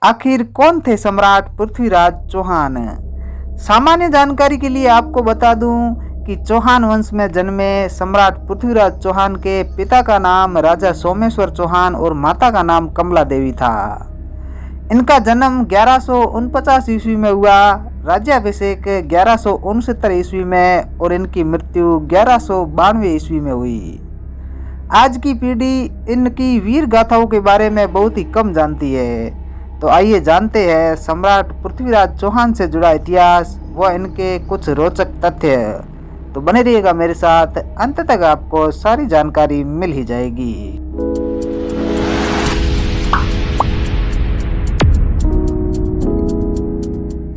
आखिर कौन थे सम्राट पृथ्वीराज चौहान? सामान्य जानकारी के लिए आपको बता दूं कि चौहान वंश में जन्मे सम्राट पृथ्वीराज चौहान के पिता का नाम राजा सोमेश्वर चौहान और माता का नाम कमला देवी था। इनका जन्म 1149 ईस्वी में हुआ, राज्याभिषेक 1169 ईस्वी में और इनकी मृत्यु 1192 ईस्वी में हुई। आज की पीढ़ी इनकी वीर गाथाओं के बारे में बहुत ही कम जानती है। तो आइए जानते हैं सम्राट पृथ्वीराज चौहान से जुड़ा इतिहास व इनके कुछ रोचक तथ्य। तो बने रहिएगा मेरे साथ, अंत तक आपको सारी जानकारी मिल ही जाएगी।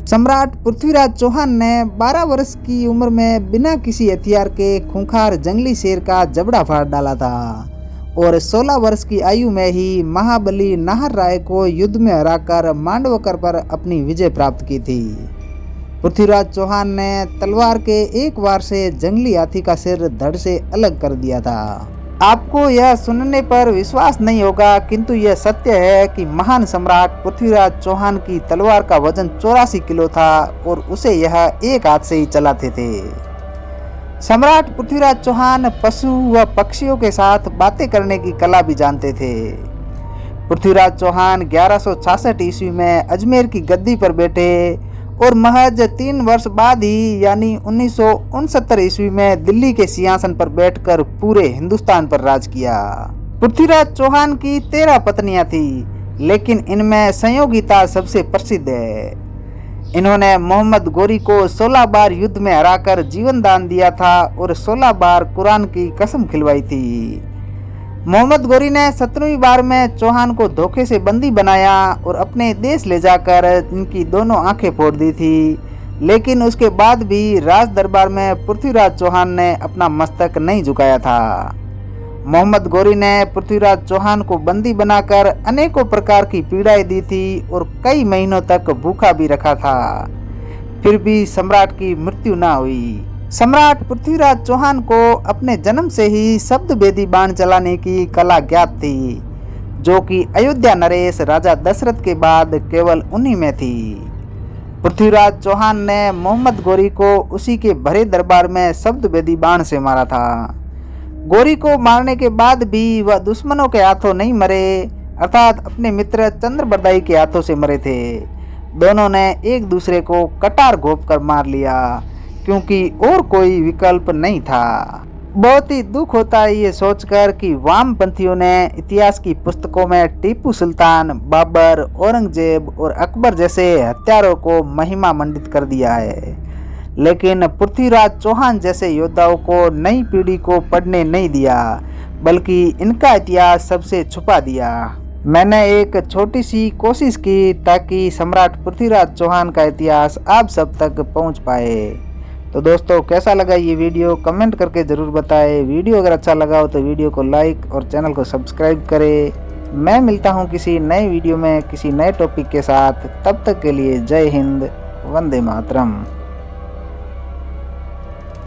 सम्राट पृथ्वीराज चौहान ने 12 वर्ष की उम्र में बिना किसी हथियार के खूंखार जंगली शेर का जबड़ा फाड़ डाला था और 16 वर्ष की आयु में ही महाबली नाहर राय को युद्ध में हराकर मांडवकर पर अपनी विजय प्राप्त की थी। पृथ्वीराज चौहान ने तलवार के एक वार से जंगली हाथी का सिर धड़ से अलग कर दिया था। आपको यह सुनने पर विश्वास नहीं होगा, किंतु यह सत्य है कि महान सम्राट पृथ्वीराज चौहान की तलवार का वजन 84 किलो था और उसे यह एक हाथ से ही चलाते थे। सम्राट पृथ्वीराज चौहान पशु व पक्षियों के साथ बातें करने की कला भी जानते थे। पृथ्वीराज चौहान 1166 ईस्वी में अजमेर की गद्दी पर बैठे और महज 3 वर्ष बाद ही यानी 1969 ईस्वी में दिल्ली के सिंहासन पर बैठकर पूरे हिंदुस्तान पर राज किया। पृथ्वीराज चौहान की 13 पत्नियां थी, लेकिन इनमें संयोगिता सबसे प्रसिद्ध है। इन्होंने मोहम्मद गोरी को 16 बार युद्ध में हराकर जीवन दान दिया था और 16 बार कुरान की कसम खिलवाई थी। मोहम्मद गोरी ने 17वीं बार में चौहान को धोखे से बंदी बनाया और अपने देश ले जाकर इनकी दोनों आंखें फोड़ दी थी, लेकिन उसके बाद भी राज दरबार में पृथ्वीराज चौहान ने अपना मस्तक नहीं झुकाया था। मोहम्मद गोरी ने पृथ्वीराज चौहान को बंदी बनाकर अनेकों प्रकार की पीड़ाएं दी थी और कई महीनों तक भूखा भी रखा था, फिर भी सम्राट की मृत्यु न हुई। सम्राट पृथ्वीराज चौहान को अपने जन्म से ही शब्द भेदी बाण चलाने की कला ज्ञात थी, जो कि अयोध्या नरेश राजा दशरथ के बाद केवल उन्हीं में थी। पृथ्वीराज चौहान ने मोहम्मद गोरी को उसी के भरे दरबार में शब्द भेदी बाण से मारा था। गोरी को मारने के बाद भी वह दुश्मनों के हाथों नहीं मरे, अर्थात अपने मित्र चंद्रबरदाई के हाथों से मरे थे। दोनों ने एक दूसरे को कटार घोंप कर मार लिया, क्योंकि और कोई विकल्प नहीं था। बहुत ही दुख होता है ये सोचकर कि वामपंथियों ने इतिहास की पुस्तकों में टीपू सुल्तान, बाबर, औरंगजेब और अकबर जैसे हत्यारों को महिमा मंडित कर दिया है, लेकिन पृथ्वीराज चौहान जैसे योद्धाओं को नई पीढ़ी को पढ़ने नहीं दिया, बल्कि इनका इतिहास सबसे छुपा दिया। मैंने एक छोटी सी कोशिश की ताकि सम्राट पृथ्वीराज चौहान का इतिहास आप सब तक पहुंच पाए। तो दोस्तों, कैसा लगा ये वीडियो कमेंट करके ज़रूर बताएं। वीडियो अगर अच्छा लगा हो तो वीडियो को लाइक और चैनल को सब्सक्राइब करें। मैं मिलता हूँ किसी नए वीडियो में किसी नए टॉपिक के साथ। तब तक के लिए जय हिंद, वंदे मातरम।